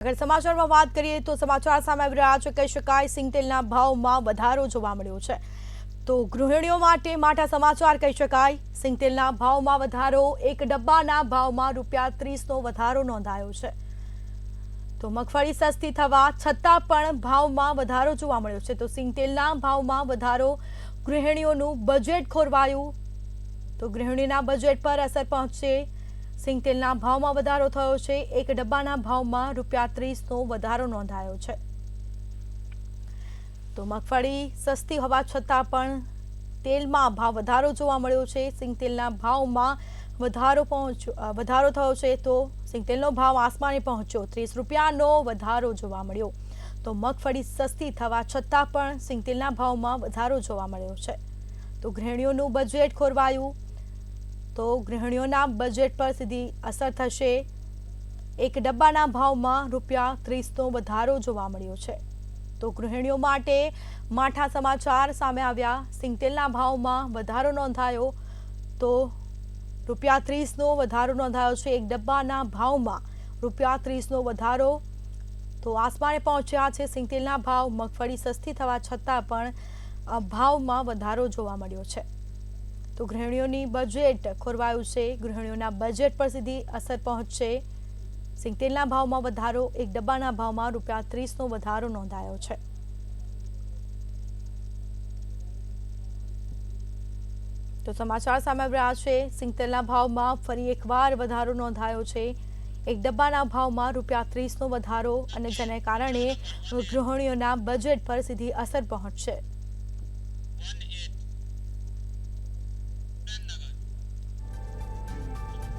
અગર સમાચારમાં વાત કરીએ તો સમાચાર સામે આવી રહ્યા છે, કહી શકાય સિંગતેલના ભાવમાં વધારો જોવા મળ્યો છે। તો ગૃહિણીઓ માટે માઠા સમાચાર કહી શકાય। સિંગતેલના ભાવમાં વધારો, એક ડબ્બાના ભાવમાં ₹30નો વધારો નોંધાયો છે। તો મગફળી સસ્તી થવા છતાં પણ ભાવમાં વધારો જોવા મળ્યો છે। તો સિંગતેલના ભાવમાં વધારો, ગૃહિણીઓનું બજેટ ખોરવાયું। તો ગૃહિણીના બજેટ પર અસર પહોંચશે। સિંગતેલના ભાવમાં વધારો થયો છે। એક ડબ્બાના ભાવમાં ₹30નો વધારો નોંધાયો છે। તો મગફળી સસ્તી હોવા છતાં પણ તેલમાં ભાવ વધારો જોવા મળ્યો છે। સિંગતેલના ભાવમાં વધારો થયો છે। તો સિંગતેલનો ભાવ આસમાને પહોંચ્યો, ₹30નો વધારો જોવા મળ્યો। તો મગફળી સસ્તી થવા છતાં પણ સિંગતેલના ભાવમાં વધારો જોવા મળ્યો છે। તો ગૃહિણીઓનું બજેટ ખોરવાયું। તો ગૃહિણીઓના બજેટ પર સીધી અસર થશે। એક ડબ્બાના ભાવમાં ₹30નો વધારો જોવા મળ્યો છે। તો ગૃહિણીઓ માટે માઠા સમાચાર સામે આવ્યા। સિંગતેલના ભાવમાં વધારો નોંધાયો। તો ₹30નો વધારો નોંધાયો છે। એક ડબ્બાના ભાવમાં ₹30નો વધારો તો આસમાને પહોંચ્યા છે સિંગતેલના ભાવ। મગફળી સસ્તી થવા છતાં પણ ભાવમાં વધારો જોવા મળ્યો છે। તો ગૃહિણીઓની બજેટ ખોરવાયું છે। ગૃહિણીઓના બજેટ પર સીધી અસર પહોંચશે। સિંગતેલના ભાવમાં વધારો, એક ડબ્બાના ભાવમાં ₹30નો વધારો નોંધાયો છે। તો સમાચાર સામે આવી રહ્યા છે। સિંગતેલના ભાવમાં ફરી એકવાર વધારો નોંધાયો છે। એક ડબ્બાના ભાવમાં ₹30નો વધારો, અને જેને કારણે ગૃહિણીઓના બજેટ પર સીધી અસર પહોંચશે।